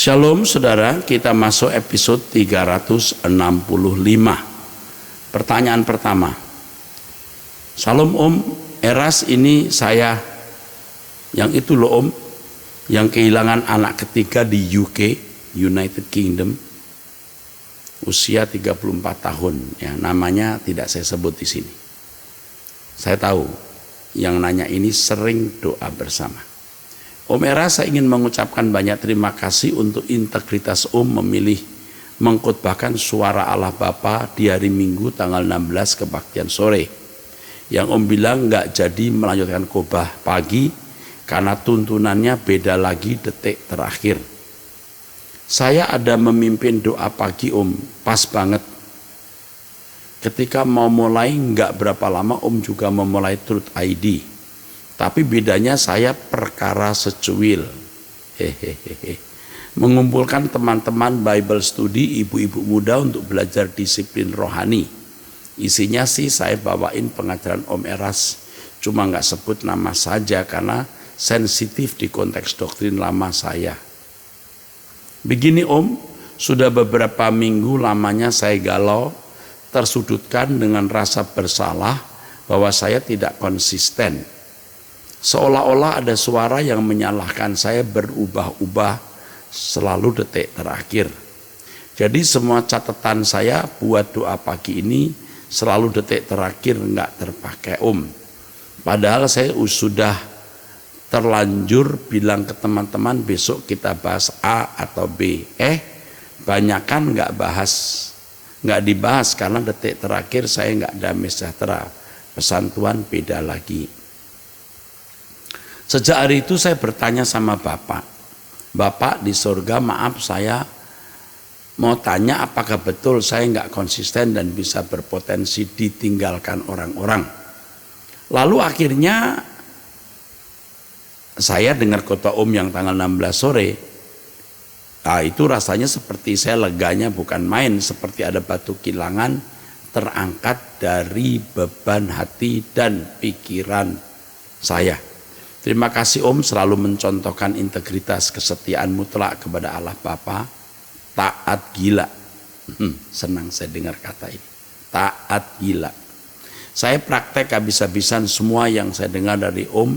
Shalom saudara, kita masuk episode 365. Pertanyaan pertama. Shalom Om, Eras ini saya yang itu loh Om, yang kehilangan anak ketiga di UK, United Kingdom, usia 34 tahun. Ya, namanya tidak saya sebut di sini. Saya tahu yang nanya ini sering doa bersama. Om Eras, saya ingin mengucapkan banyak terima kasih untuk integritas Om memilih mengkhotbahkan suara Allah Bapa di hari Minggu tanggal 16 kebaktian sore. Yang Om bilang nggak jadi melanjutkan khotbah pagi karena tuntunannya beda lagi detik terakhir. Saya ada memimpin doa pagi Om, pas banget. Ketika mau mulai nggak berapa lama Om juga memulai Truth ID. Tapi bedanya saya perkara secuil. Mengumpulkan teman-teman Bible Study, ibu-ibu muda untuk belajar disiplin rohani. Isinya sih saya bawain pengajaran Om Eras, cuma nggak sebut nama saja karena sensitif di konteks doktrin lama saya. Begini Om, sudah beberapa minggu lamanya saya galau, tersudutkan dengan rasa bersalah bahwa saya tidak konsisten. Seolah-olah ada suara yang menyalahkan saya berubah-ubah selalu detik terakhir. Jadi semua catatan saya buat doa pagi ini selalu detik terakhir nggak terpakai Om. Padahal saya sudah terlanjur bilang ke teman-teman besok kita bahas A atau B. Banyakan nggak dibahas karena detik terakhir saya nggak damai sejahtera. Pesan Tuhan beda lagi. Sejak hari itu saya bertanya sama Bapak di surga, maaf saya mau tanya apakah betul saya nggak konsisten dan bisa berpotensi ditinggalkan orang-orang. Lalu akhirnya saya dengar khotbah Om yang tanggal 16 sore. Nah, itu rasanya seperti saya leganya bukan main, seperti ada batu kilangan terangkat dari beban hati dan pikiran saya. Terima kasih Om selalu mencontohkan integritas kesetiaan mutlak kepada Allah Bapa. Taat gila. Senang saya dengar kata ini. Taat gila. Saya praktek habis-habisan semua yang saya dengar dari Om.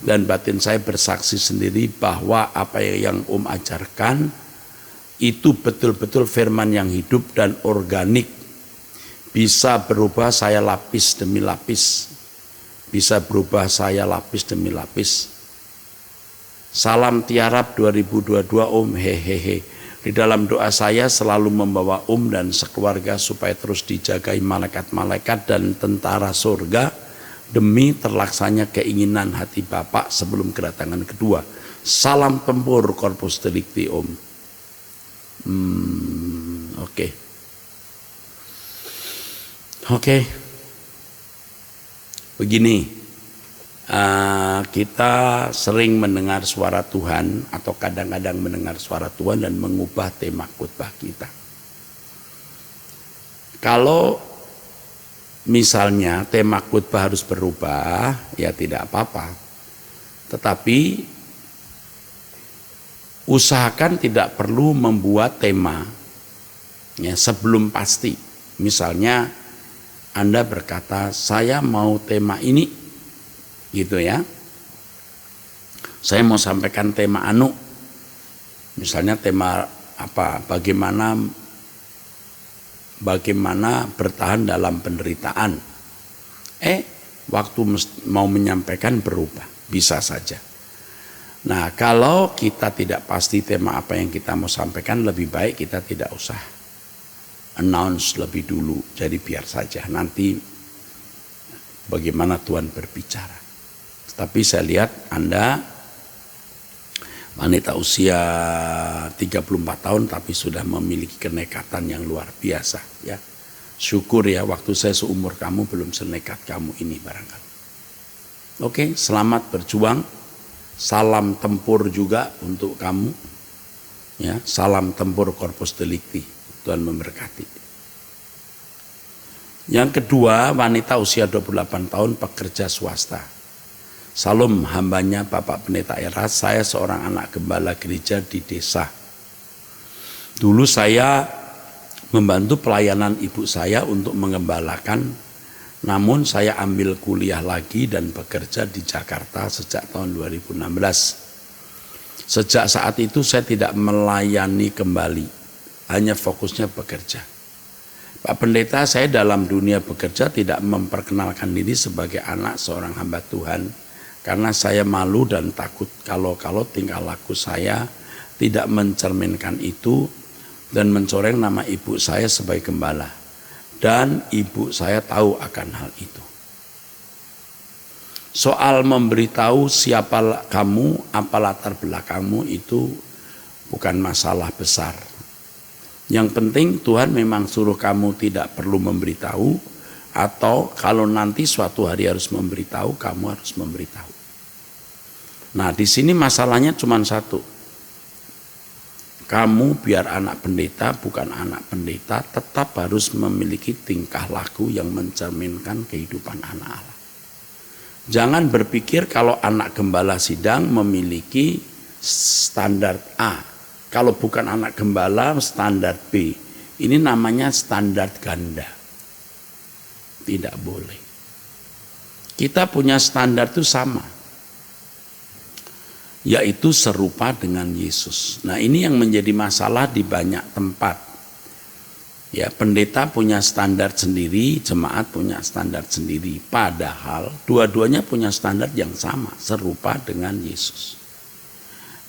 Dan batin saya bersaksi sendiri bahwa apa yang Om ajarkan itu betul-betul firman yang hidup dan organik. Bisa berubah saya lapis demi lapis. Bisa berubah saya lapis demi lapis. Salam tiarap 2022 Om, hehehe. Di dalam doa saya selalu membawa Om dan sekeluarga supaya terus dijagai malaikat-malaikat dan tentara surga demi terlaksanya keinginan hati Bapak sebelum kedatangan kedua. Salam tempur Corpus Delicti Om. Oke. Begini, kita sering mendengar suara Tuhan atau kadang-kadang mendengar suara Tuhan dan mengubah tema khotbah kita. Kalau misalnya tema khotbah harus berubah, ya tidak apa-apa. Tetapi usahakan tidak perlu membuat tema ya, sebelum pasti. Misalnya Anda berkata, saya mau tema ini, gitu ya. Saya mau sampaikan tema anu, misalnya tema apa? Bagaimana bertahan dalam penderitaan. Waktu mau menyampaikan berubah, bisa saja. Nah, kalau kita tidak pasti tema apa yang kita mau sampaikan, lebih baik kita tidak usah announce lebih dulu, jadi biar saja nanti bagaimana Tuhan berbicara. Tapi saya lihat Anda wanita usia 34 tahun tapi sudah memiliki kenekatan yang luar biasa ya. Syukur ya, waktu saya seumur kamu belum senekat kamu ini barangkali. Oke, selamat berjuang. Salam tempur juga untuk kamu. Ya, salam tempur Corpus Delicti. Tuhan memberkati. Yang kedua, wanita usia 28 tahun pekerja swasta. Salam hambanya Bapak Pendeta Eras, saya seorang anak gembala gereja di desa. Dulu saya membantu pelayanan ibu saya untuk mengembalakan, namun saya ambil kuliah lagi dan bekerja di Jakarta sejak tahun 2016. Sejak saat itu saya tidak melayani kembali, hanya fokusnya bekerja. Pak Pendeta, saya dalam dunia bekerja tidak memperkenalkan diri sebagai anak seorang hamba Tuhan, karena saya malu dan takut kalau tingkah laku saya tidak mencerminkan itu dan mencoreng nama ibu saya sebagai gembala. Dan ibu saya tahu akan hal itu. Soal memberitahu siapa kamu, apa latar belakangmu, itu bukan masalah besar. Yang penting Tuhan memang suruh kamu tidak perlu memberitahu, atau kalau nanti suatu hari harus memberitahu, kamu harus memberitahu. Nah, di sini masalahnya cuma satu. Kamu biar anak pendeta, bukan anak pendeta, tetap harus memiliki tingkah laku yang mencerminkan kehidupan anak Allah. Jangan berpikir kalau anak gembala sidang memiliki standar A. Kalau bukan anak gembala, standar B. Ini namanya standar ganda. Tidak boleh. Kita punya standar itu sama, yaitu serupa dengan Yesus. Nah, ini yang menjadi masalah di banyak tempat. Ya, pendeta punya standar sendiri, jemaat punya standar sendiri. Padahal dua-duanya punya standar yang sama, serupa dengan Yesus.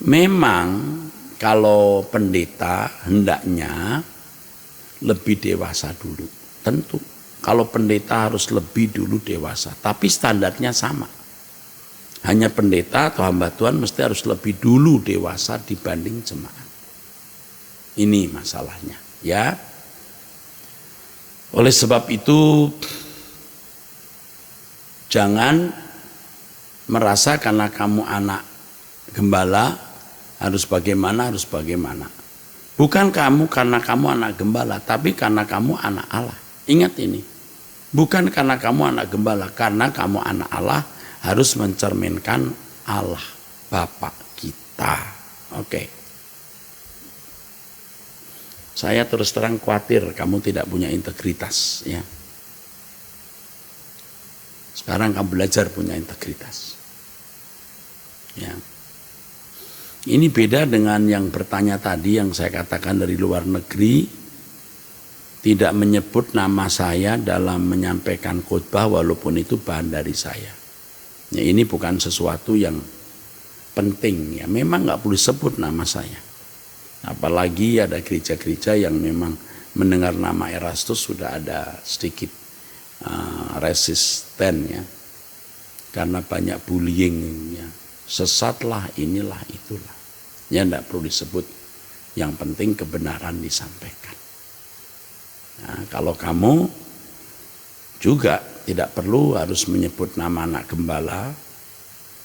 Memang kalau pendeta hendaknya lebih dewasa dulu, tentu. Kalau pendeta harus lebih dulu dewasa, tapi standarnya sama. Hanya pendeta atau hamba Tuhan mesti harus lebih dulu dewasa dibanding jemaat. Ini masalahnya, ya. Oleh sebab itu, jangan merasa karena kamu anak gembala harus bagaimana. Bukan kamu karena kamu anak gembala, tapi karena kamu anak Allah. Ingat ini, bukan karena kamu anak gembala, karena kamu anak Allah harus mencerminkan Allah, Bapa kita. Oke. Saya terus terang khawatir kamu tidak punya integritas, ya. Sekarang kamu belajar punya integritas. Ya. Ini beda dengan yang bertanya tadi yang saya katakan dari luar negeri, tidak menyebut nama saya dalam menyampaikan khotbah walaupun itu bahan dari saya. Ya, ini bukan sesuatu yang penting, ya. Memang nggak perlu sebut nama saya. Apalagi ada gereja-gereja yang memang mendengar nama Erastus sudah ada sedikit resisten, ya, karena banyak bullying, ya. Sesatlah, inilah, itulah. Ya, tidak perlu disebut. Yang penting kebenaran disampaikan. Nah, kalau kamu juga tidak perlu harus menyebut nama anak gembala,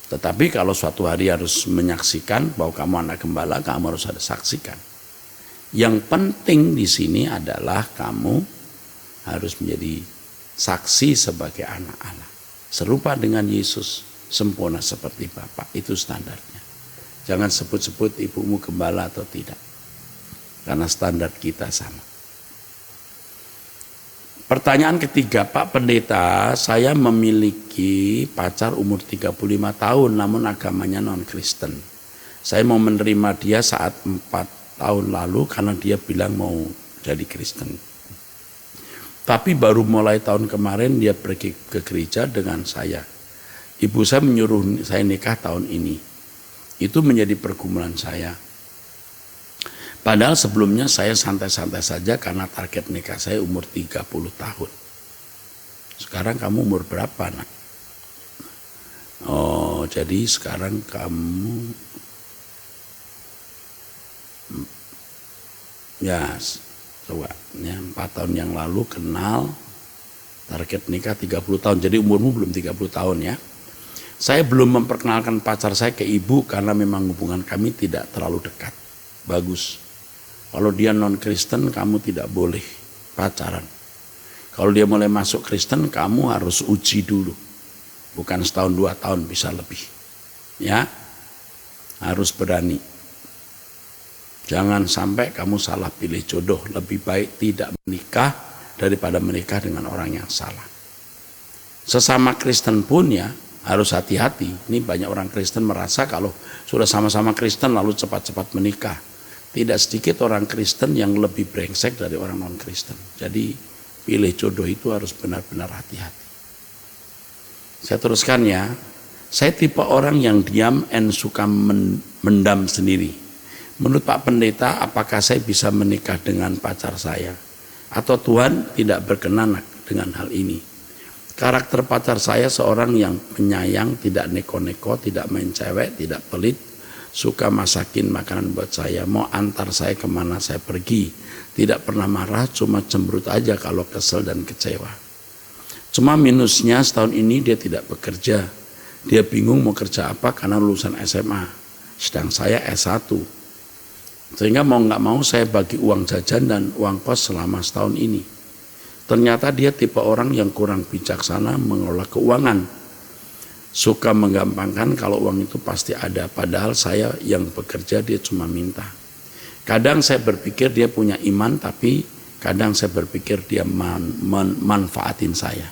tetapi kalau suatu hari harus menyaksikan bahwa kamu anak gembala, kamu harus ada saksikan. Yang penting di sini adalah kamu harus menjadi saksi sebagai anak Allah, serupa dengan Yesus, sempurna seperti Bapa. Itu standarnya. Jangan sebut-sebut ibumu gembala atau tidak, karena standar kita sama. Pertanyaan ketiga, Pak Pendeta, saya memiliki pacar umur 35 tahun namun agamanya non-Kristen. Saya mau menerima dia saat 4 tahun lalu karena dia bilang mau jadi Kristen. Tapi baru mulai tahun kemarin dia pergi ke gereja dengan saya. Ibu saya menyuruh saya nikah tahun ini. Itu menjadi pergumulan saya. Padahal sebelumnya saya santai-santai saja karena target nikah saya umur 30 tahun. Sekarang kamu umur berapa, nak? Oh, jadi sekarang kamu ya coba ya, 4 tahun yang lalu kenal, target nikah 30 tahun. Jadi umurmu belum 30 tahun, ya. Saya belum memperkenalkan pacar saya ke ibu karena memang hubungan kami tidak terlalu dekat. Bagus. Kalau dia non-Kristen, kamu tidak boleh pacaran. Kalau dia mulai masuk Kristen, kamu harus uji dulu. Bukan setahun 2 tahun, bisa lebih. Ya, harus berani. Jangan sampai kamu salah pilih jodoh. Lebih baik tidak menikah daripada menikah dengan orang yang salah. Sesama Kristen pun ya harus hati-hati. Ini banyak orang Kristen merasa kalau sudah sama-sama Kristen lalu cepat-cepat menikah. Tidak sedikit orang Kristen yang lebih brengsek dari orang non-Kristen. Jadi pilih jodoh itu harus benar-benar hati-hati. Saya teruskan ya. Saya tipe orang yang diam and suka mendam sendiri. Menurut Pak Pendeta, apakah saya bisa menikah dengan pacar saya? Atau Tuhan tidak berkenan dengan hal ini? Karakter pacar saya seorang yang penyayang, tidak neko-neko, tidak main cewek, tidak pelit, suka masakin makanan buat saya, mau antar saya kemana saya pergi, tidak pernah marah, cuma cemberut aja kalau kesel dan kecewa. Cuma minusnya setahun ini dia tidak bekerja, dia bingung mau kerja apa karena lulusan SMA, sedang saya S1. Sehingga mau nggak mau saya bagi uang jajan dan uang kos selama setahun ini. Ternyata dia tipe orang yang kurang bijaksana mengelola keuangan. Suka menggampangkan kalau uang itu pasti ada. Padahal saya yang bekerja dia cuma minta. Kadang saya berpikir dia punya iman, tapi kadang saya berpikir dia manfaatin saya.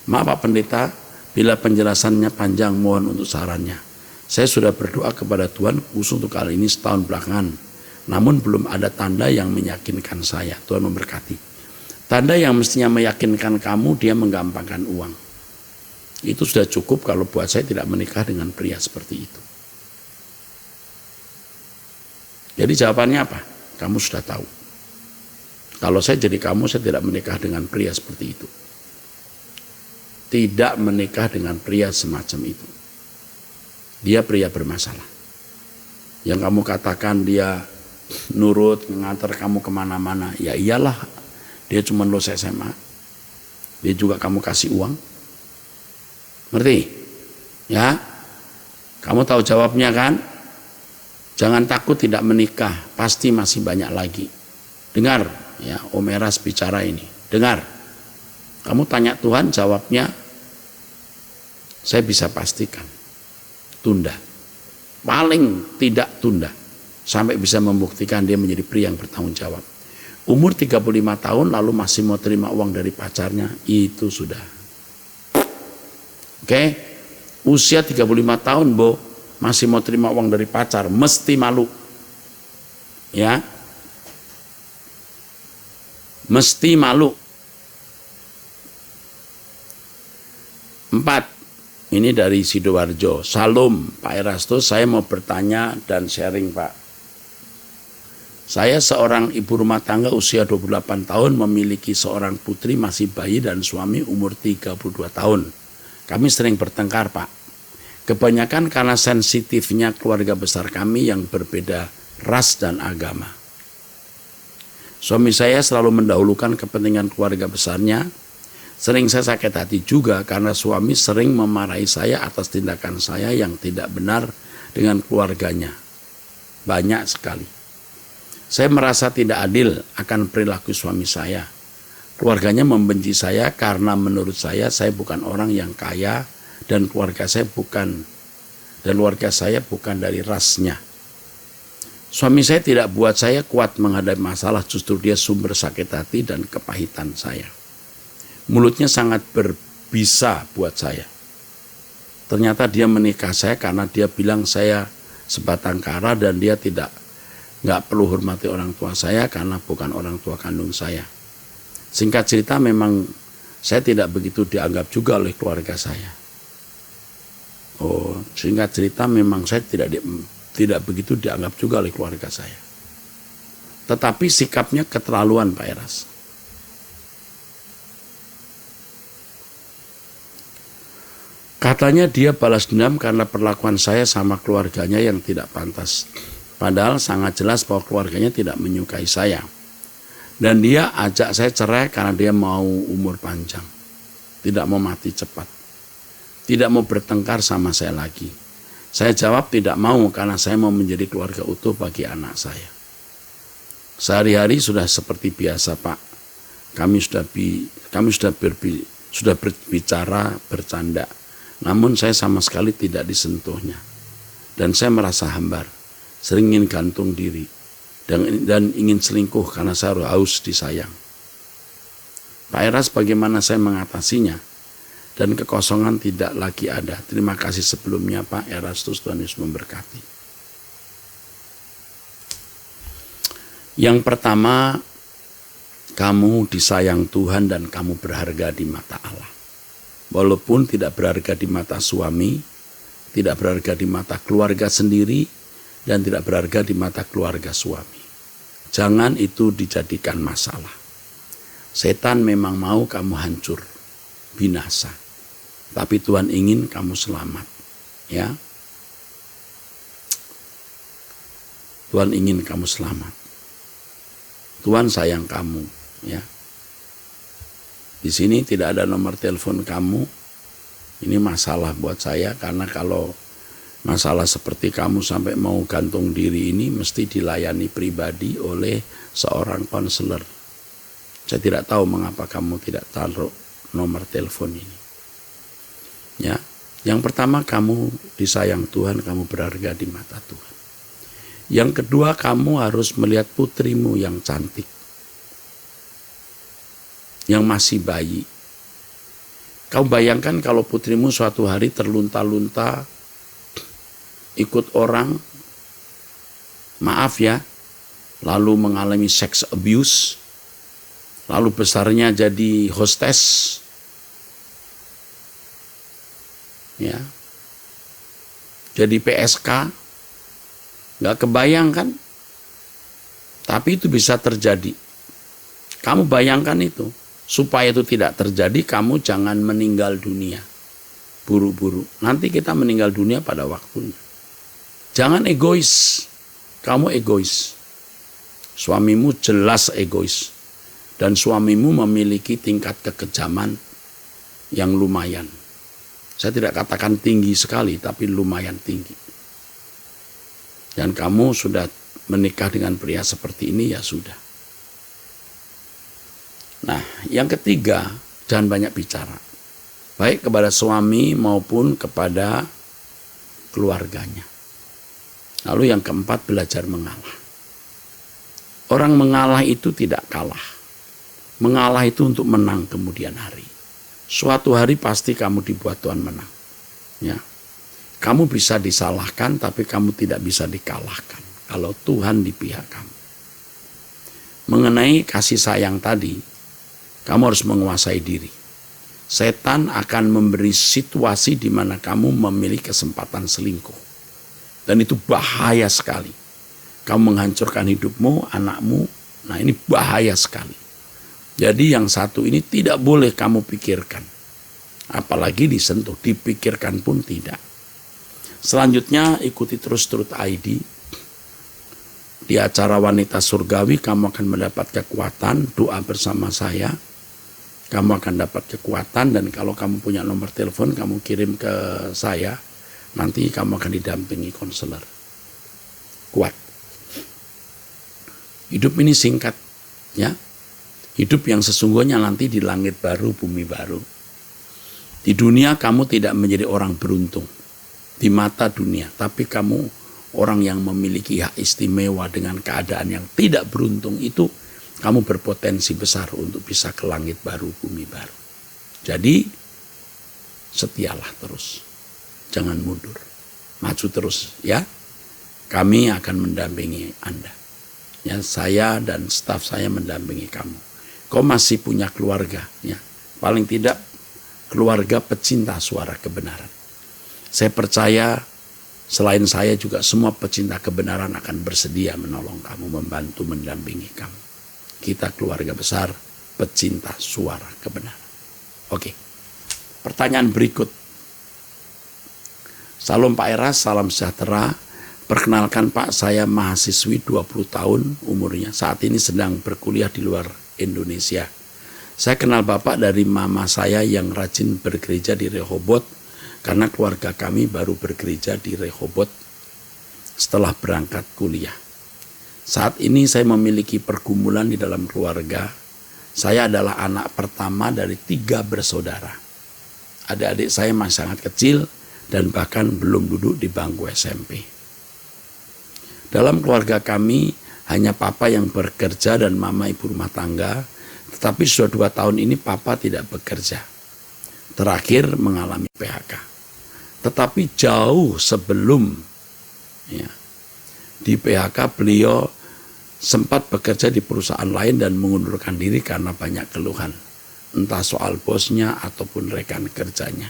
Maaf Pak Pendeta, bila penjelasannya panjang mohon untuk sarannya. Saya sudah berdoa kepada Tuhan khusus untuk kali ini setahun belakangan. Namun belum ada tanda yang meyakinkan saya. Tuhan memberkati. Tanda yang mestinya meyakinkan kamu, dia menggampangkan uang. Itu sudah cukup kalau buat saya tidak menikah dengan pria seperti itu. Jadi jawabannya apa? Kamu sudah tahu. Kalau saya jadi kamu, saya tidak menikah dengan pria seperti itu. Tidak menikah dengan pria semacam itu. Dia pria bermasalah. Yang kamu katakan dia nurut, ngantar kamu kemana-mana. Ya iyalah, dia cuma lulus SMA. Dia juga kamu kasih uang. Ngerti? Ya, kamu tahu jawabnya kan? Jangan takut tidak menikah, pasti masih banyak lagi. Dengar, ya Om Eras bicara ini. Dengar, kamu tanya Tuhan, jawabnya saya bisa pastikan. Tunda. Paling tidak tunda. Sampai bisa membuktikan dia menjadi pria yang bertanggung jawab. Umur 35 tahun lalu masih mau terima uang dari pacarnya, itu sudah. Oke? Usia 35 tahun, Bo, masih mau terima uang dari pacar, mesti malu. Ya. Mesti malu. 4. Ini dari Sidoarjo. Salam Pak Erastus, saya mau bertanya dan sharing Pak. Saya seorang ibu rumah tangga usia 28 tahun memiliki seorang putri masih bayi dan suami umur 32 tahun. Kami sering bertengkar Pak. Kebanyakan karena sensitifnya keluarga besar kami yang berbeda ras dan agama. Suami saya selalu mendahulukan kepentingan keluarga besarnya. Sering saya sakit hati juga karena suami sering memarahi saya atas tindakan saya yang tidak benar dengan keluarganya. Banyak sekali. Saya merasa tidak adil akan perilaku suami saya. Keluarganya membenci saya karena menurut saya bukan orang yang kaya dan keluarga saya bukan dari rasnya. Suami saya tidak buat saya kuat menghadapi masalah, justru dia sumber sakit hati dan kepahitan saya. Mulutnya sangat berbisa buat saya. Ternyata dia menikah saya karena dia bilang saya sebatang kara dan dia nggak perlu hormati orang tua saya karena bukan orang tua kandung saya. Singkat cerita memang saya tidak begitu dianggap juga oleh keluarga saya. Singkat cerita memang saya tidak begitu dianggap juga oleh keluarga saya. Tetapi sikapnya keterlaluan Pak Eras. Katanya dia balas dendam karena perlakuan saya sama keluarganya yang tidak pantas. Padahal sangat jelas bahwa keluarganya tidak menyukai saya. Dan dia ajak saya cerai karena dia mau umur panjang. Tidak mau mati cepat. Tidak mau bertengkar sama saya lagi. Saya jawab tidak mau karena saya mau menjadi keluarga utuh bagi anak saya. Sehari-hari sudah seperti biasa Pak. Kami sudah berbicara, bercanda. Namun saya sama sekali tidak disentuhnya. Dan saya merasa hambar. Sering ingin gantung diri. dan ingin selingkuh karena saya haus disayang. Pak Eras, bagaimana saya mengatasinya? Dan kekosongan tidak lagi ada. Terima kasih sebelumnya Pak Erastus, Tuhan Yesus memberkati. Yang pertama, kamu disayang Tuhan dan kamu berharga di mata Allah. Walaupun tidak berharga di mata suami, tidak berharga di mata keluarga sendiri, dan tidak berharga di mata keluarga suami. Jangan itu dijadikan masalah. Setan memang mau kamu hancur, binasa. Tapi Tuhan ingin kamu selamat. Ya. Tuhan ingin kamu selamat. Tuhan sayang kamu, ya. Di sini tidak ada nomor telepon kamu. Ini masalah buat saya, karena kalau masalah seperti kamu sampai mau gantung diri ini mesti dilayani pribadi oleh seorang konselor. Saya tidak tahu mengapa kamu tidak taruh nomor telepon ini. Ya, yang pertama, kamu disayang Tuhan, kamu berharga di mata Tuhan. Yang kedua, kamu harus melihat putrimu yang cantik, yang masih bayi. Kau bayangkan kalau putrimu suatu hari terlunta-lunta ikut orang, maaf ya, lalu mengalami sex abuse, lalu besarnya jadi hostess, ya, jadi PSK, nggak kebayang kan? Tapi itu bisa terjadi. Kamu bayangkan itu. Supaya itu tidak terjadi, kamu jangan meninggal dunia buru-buru. Nanti kita meninggal dunia pada waktunya. Jangan egois. Kamu egois. Suamimu jelas egois. Dan suamimu memiliki tingkat kekejaman yang lumayan. Saya tidak katakan tinggi sekali, tapi lumayan tinggi. Dan kamu sudah menikah dengan pria seperti ini, ya sudah. Nah, yang ketiga, jangan banyak bicara. Baik kepada suami maupun kepada keluarganya. Lalu yang keempat, belajar mengalah. Orang mengalah itu tidak kalah. Mengalah itu untuk menang kemudian hari. Suatu hari pasti kamu dibuat Tuhan menang. Ya. Kamu bisa disalahkan, tapi kamu tidak bisa dikalahkan kalau Tuhan di pihak kamu. Mengenai kasih sayang tadi, kamu harus menguasai diri. Setan akan memberi situasi di mana kamu memiliki kesempatan selingkuh. Dan itu bahaya sekali. Kamu menghancurkan hidupmu, anakmu. Nah, ini bahaya sekali. Jadi yang satu ini tidak boleh kamu pikirkan. Apalagi disentuh, dipikirkan pun tidak. Selanjutnya ikuti terus Truth ID. Di acara Wanita Surgawi kamu akan mendapat kekuatan, doa bersama saya. Kamu akan dapat kekuatan, dan kalau kamu punya nomor telepon, kamu kirim ke saya. Nanti kamu akan didampingi konselor. Kuat. Hidup ini singkat, ya. Hidup yang sesungguhnya nanti di langit baru, bumi baru. Di dunia kamu tidak menjadi orang beruntung di mata dunia, tapi kamu orang yang memiliki hak istimewa dengan keadaan yang tidak beruntung itu. Kamu berpotensi besar untuk bisa ke langit baru, bumi baru. Jadi, setialah terus. Jangan mundur. Maju terus, ya. Kami akan mendampingi Anda. Ya, saya dan staf saya mendampingi kamu. Kau masih punya keluarga, ya. Paling tidak, keluarga pecinta suara kebenaran. Saya percaya, selain saya juga semua pecinta kebenaran akan bersedia menolong kamu, membantu, mendampingi kamu. Kita keluarga besar pecinta suara kebenaran. Oke. Pertanyaan berikut. Salam Pak Eras, salam sejahtera. Perkenalkan Pak, saya mahasiswi 20 tahun umurnya. Saat ini sedang berkuliah di luar Indonesia. Saya kenal Bapak dari mama saya yang rajin bergereja di Rehoboth, karena keluarga kami baru bergereja di Rehoboth setelah berangkat kuliah. Saat ini saya memiliki pergumulan di dalam keluarga. Saya adalah anak pertama dari 3 bersaudara. Adik-adik saya masih sangat kecil dan bahkan belum duduk di bangku SMP. Dalam keluarga kami Hanya papa yang bekerja dan mama ibu rumah tangga. Tetapi sudah 2 tahun ini papa tidak bekerja. Terakhir mengalami PHK. Tetapi jauh sebelum ya, di PHK beliau sempat bekerja di perusahaan lain dan mengundurkan diri karena banyak keluhan. Entah soal bosnya ataupun rekan kerjanya.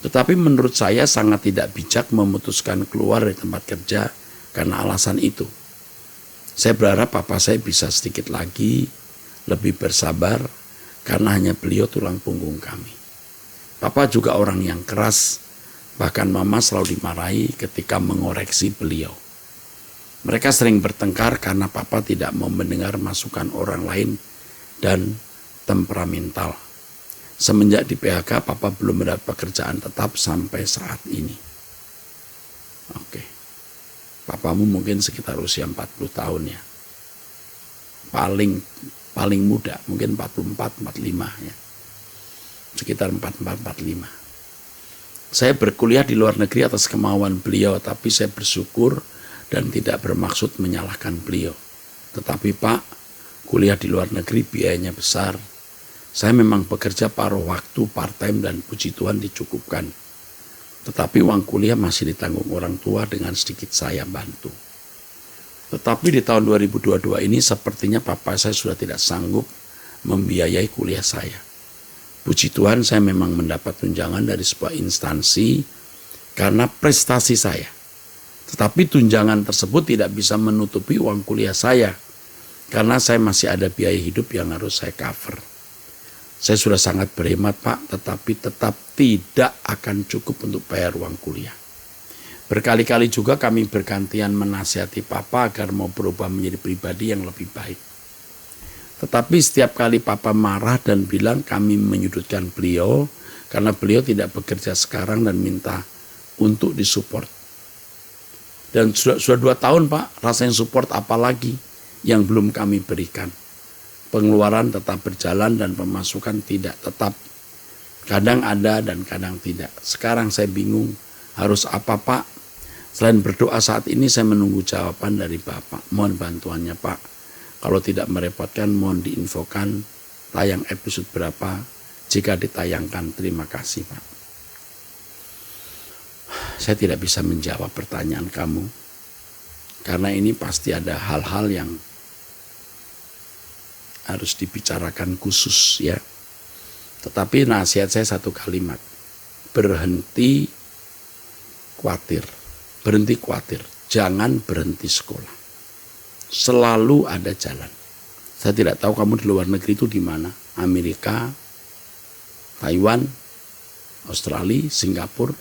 Tetapi menurut saya sangat tidak bijak memutuskan keluar dari tempat kerja karena alasan itu. Saya berharap papa saya bisa sedikit lagi lebih bersabar karena hanya beliau tulang punggung kami. Papa juga orang yang keras, bahkan mama selalu dimarahi ketika mengoreksi beliau. Mereka sering bertengkar karena papa tidak mau mendengar masukan orang lain dan temperamental. Semenjak di PHK, papa belum mendapat pekerjaan tetap sampai saat ini. Oke. Papamu mungkin sekitar usia 40 tahun ya. Paling muda, mungkin 44, 45 ya. Sekitar 44, 45. Saya berkuliah di luar negeri atas kemauan beliau, tapi saya bersyukur dan tidak bermaksud menyalahkan beliau. Tetapi Pak, kuliah di luar negeri biayanya besar. Saya memang bekerja paruh waktu, part-time, dan puji Tuhan dicukupkan. Tetapi uang kuliah masih ditanggung orang tua dengan sedikit saya bantu. Tetapi di tahun 2022 ini sepertinya papa saya sudah tidak sanggup membiayai kuliah saya. Puji Tuhan saya memang mendapat tunjangan dari sebuah instansi karena prestasi saya. Tetapi tunjangan tersebut tidak bisa menutupi uang kuliah saya karena saya masih ada biaya hidup yang harus saya cover. Saya sudah sangat berhemat Pak, tetapi tetap tidak akan cukup untuk bayar uang kuliah. Berkali-kali juga kami bergantian menasihati Papa agar mau berubah menjadi pribadi yang lebih baik. Tetapi setiap kali Papa marah dan bilang kami menyudutkan beliau karena beliau tidak bekerja sekarang dan minta untuk disupport. Dan sudah 2 tahun Pak, rasanya support apa lagi yang belum kami berikan. Pengeluaran tetap berjalan dan pemasukan tidak tetap. Kadang ada dan kadang tidak. Sekarang saya bingung harus apa Pak. Selain berdoa saat ini saya menunggu jawaban dari Bapak. Mohon bantuannya Pak. Kalau tidak merepotkan mohon diinfokan tayang episode berapa. Jika ditayangkan terima kasih Pak. Saya tidak bisa menjawab pertanyaan kamu. Karena ini pasti ada hal-hal yang harus dibicarakan khusus ya. Tetapi nasihat saya satu kalimat. Berhenti khawatir. Berhenti khawatir. Jangan berhenti sekolah. Selalu ada jalan. Saya tidak tahu kamu di luar negeri itu di mana. Amerika, Taiwan, Australia, Singapura.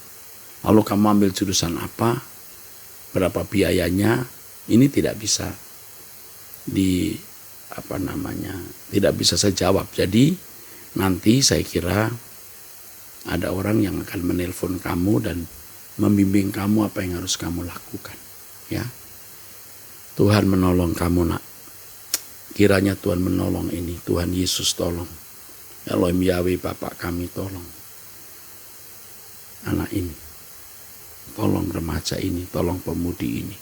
Lalu kamu ambil jurusan apa? Berapa biayanya? Ini tidak bisa tidak bisa saya jawab. Jadi nanti saya kira ada orang yang akan menelpon kamu dan membimbing kamu apa yang harus kamu lakukan ya. Tuhan menolong kamu nak. Kiranya Tuhan menolong ini. Tuhan Yesus tolong. Elohim Yahweh Bapak kami tolong anak ini. Tolong remaja ini, tolong pemudi ini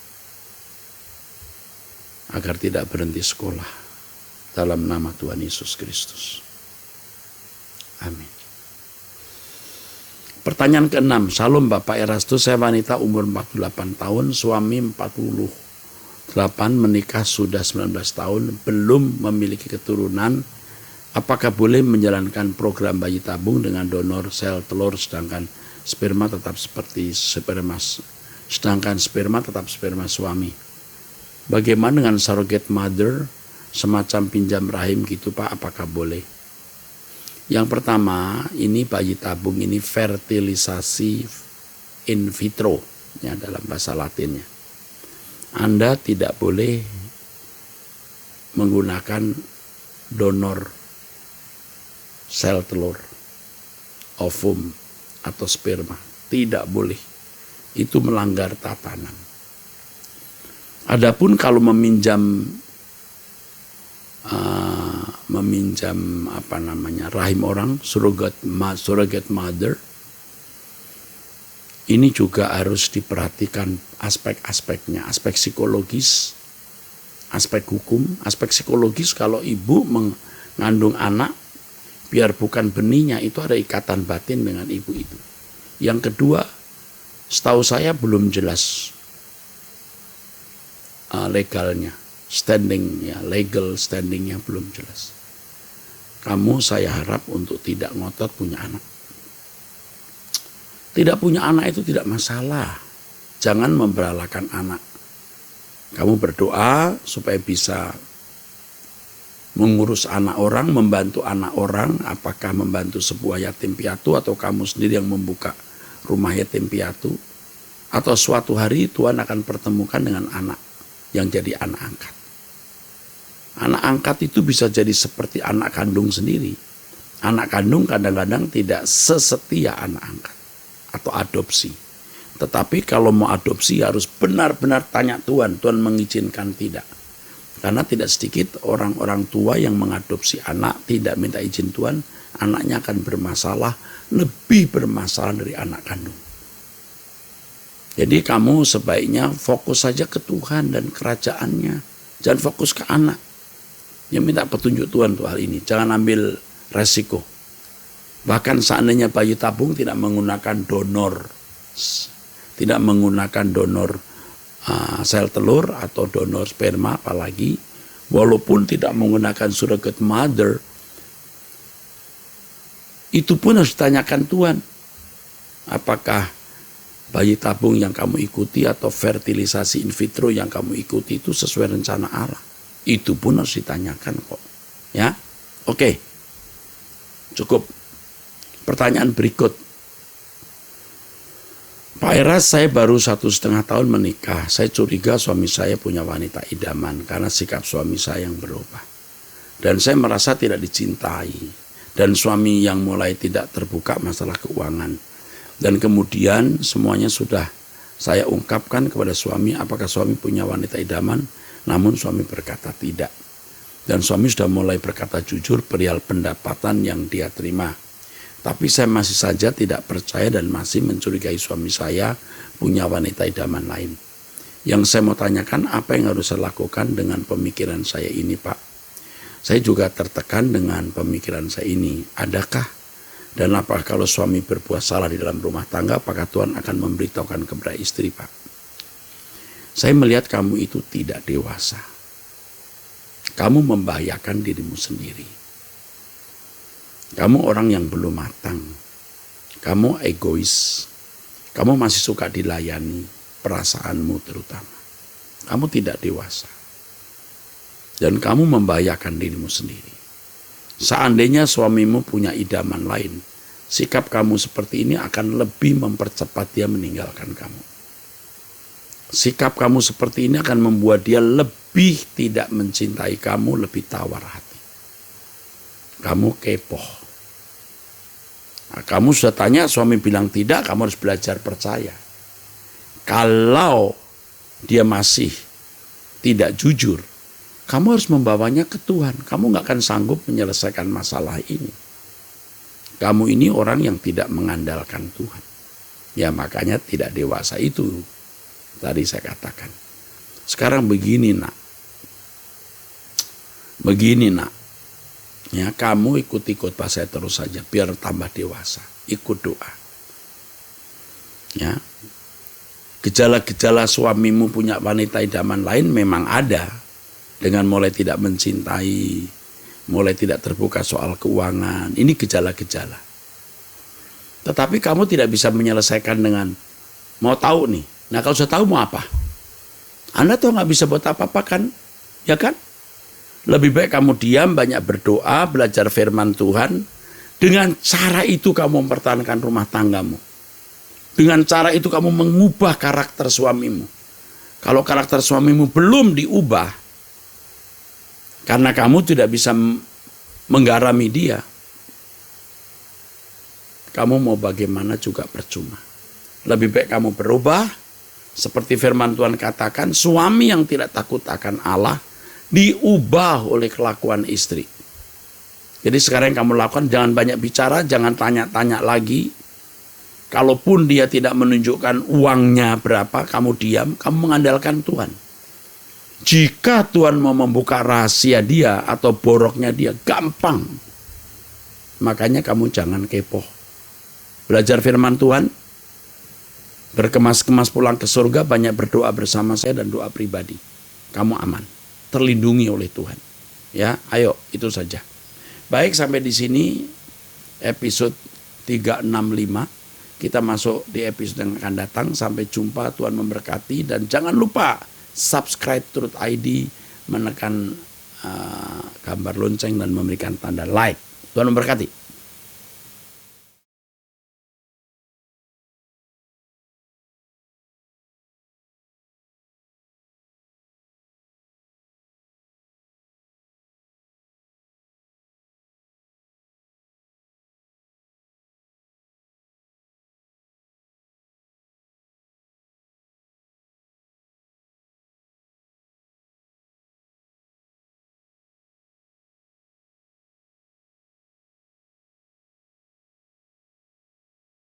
agar tidak berhenti sekolah. Dalam nama Tuhan Yesus Kristus. Amin. Pertanyaan ke-6. Shalom Bapak Erastus, saya wanita umur 48 tahun, suami 48, menikah sudah 19 tahun, belum memiliki keturunan. Apakah boleh menjalankan program bayi tabung dengan donor sel telur sedangkan sperma tetap sperma suami? Bagaimana dengan surrogate mother? Semacam pinjam rahim gitu Pak, apakah boleh? Yang pertama, ini bayi tabung ini fertilisasi in vitro ya dalam bahasa Latinnya. Anda tidak boleh menggunakan donor sel telur, ovum atau sperma. Tidak boleh. Itu melanggar tatanan. Adapun kalau meminjam rahim orang, surrogate mother, ini juga harus diperhatikan aspek-aspeknya, aspek psikologis, aspek hukum, aspek psikologis. Kalau ibu mengandung anak, biar bukan benihnya, itu ada ikatan batin dengan ibu itu. Yang kedua, setahu saya belum jelas legalnya, legal standingnya belum jelas. Kamu saya harap untuk tidak ngotot punya anak. Tidak punya anak itu tidak masalah. Jangan memberalakan anak. Kamu berdoa supaya bisa mengurus anak orang, membantu anak orang, apakah membantu sebuah yatim piatu atau kamu sendiri yang membuka rumah yatim piatu, atau suatu hari Tuhan akan pertemukan dengan anak yang jadi anak angkat. Anak angkat itu bisa jadi seperti anak kandung sendiri. Anak kandung kadang-kadang tidak sesetia anak angkat atau adopsi. Tetapi kalau mau adopsi harus benar-benar tanya Tuhan, Tuhan mengizinkan tidak. Karena tidak sedikit orang-orang tua yang mengadopsi anak tidak minta izin Tuhan, anaknya akan bermasalah, lebih bermasalah dari anak kandung. Jadi kamu sebaiknya fokus saja ke Tuhan dan kerajaannya. Jangan fokus ke anak. Ya minta petunjuk Tuhan untuk hal ini. Jangan ambil resiko. Bahkan seandainya bayi tabung tidak menggunakan donor. Tidak menggunakan donor sel telur atau donor sperma apalagi. Walaupun tidak menggunakan surrogate mother. Itu pun harus ditanyakan Tuhan. Apakah bayi tabung yang kamu ikuti atau fertilisasi in vitro yang kamu ikuti itu sesuai rencana Allah. Itu pun harus ditanyakan kok. Ya, oke. Cukup. Pertanyaan berikut. Pak Eras, saya baru 1,5 tahun menikah. Saya curiga suami saya punya wanita idaman karena sikap suami saya yang berubah. Dan saya merasa tidak dicintai. Dan suami yang mulai tidak terbuka masalah keuangan. Dan kemudian semuanya sudah saya ungkapkan kepada suami apakah suami punya wanita idaman. Namun suami berkata tidak. Dan suami sudah mulai berkata jujur perihal pendapatan yang dia terima. Tapi saya masih saja tidak percaya dan masih mencurigai suami saya punya wanita idaman lain. Yang saya mau tanyakan, apa yang harus saya lakukan dengan pemikiran saya ini, Pak? Saya juga tertekan dengan pemikiran saya ini. Adakah dan apakah kalau suami berbuat salah di dalam rumah tangga, apakah Tuhan akan memberitahukan kepada istri, Pak? Saya melihat kamu itu tidak dewasa. Kamu membahayakan dirimu sendiri. Kamu orang yang belum matang. Kamu egois. Kamu masih suka dilayani, perasaanmu terutama. Kamu tidak dewasa. Dan kamu membahayakan dirimu sendiri. Seandainya suamimu punya idaman lain, sikap kamu seperti ini akan lebih mempercepat dia meninggalkan kamu. Sikap kamu seperti ini akan membuat dia lebih tidak mencintai kamu, lebih tawar hati. Kamu kepoh. Nah, kamu sudah tanya, suami bilang tidak, kamu harus belajar percaya. Kalau dia masih tidak jujur, kamu harus membawanya ke Tuhan. Kamu gak akan sanggup menyelesaikan masalah ini. Kamu ini orang yang tidak mengandalkan Tuhan. Ya makanya tidak dewasa itu. Tadi saya katakan. Sekarang begini nak. Begini nak. Ya, kamu ikut-ikut pas saya terus saja. Biar tambah dewasa. Ikut doa. Ya. Gejala-gejala suamimu punya wanita idaman lain memang ada. Dengan mulai tidak mencintai. Mulai tidak terbuka soal keuangan. Ini gejala-gejala. Tetapi kamu tidak bisa menyelesaikan dengan mau tahu nih. Nah kalau sudah tahu mau apa? Anda tuh nggak bisa buat apa-apa kan? Ya kan? Lebih baik kamu diam, banyak berdoa, belajar firman Tuhan. Dengan cara itu kamu mempertahankan rumah tanggamu. Dengan cara itu kamu mengubah karakter suamimu. Kalau karakter suamimu belum diubah, karena kamu tidak bisa menggarami dia, kamu mau bagaimana juga percuma. Lebih baik kamu berubah. Seperti firman Tuhan katakan, suami yang tidak takut akan Allah diubah oleh kelakuan istri. Jadi sekarang yang kamu lakukan, jangan banyak bicara, jangan tanya-tanya lagi. Kalaupun dia tidak menunjukkan uangnya berapa, kamu diam, kamu mengandalkan Tuhan. Jika Tuhan mau membuka rahasia dia atau boroknya dia, gampang. Makanya kamu jangan kepo. Belajar firman Tuhan, berkemas-kemas pulang ke surga, banyak berdoa bersama saya dan doa pribadi. Kamu aman, terlindungi oleh Tuhan. Ya, ayo, itu saja. Baik, sampai di sini episode 365. Kita masuk di episode yang akan datang. Sampai jumpa, Tuhan memberkati. Dan jangan lupa subscribe Truth ID, menekan gambar lonceng dan memberikan tanda like. Tuhan memberkati.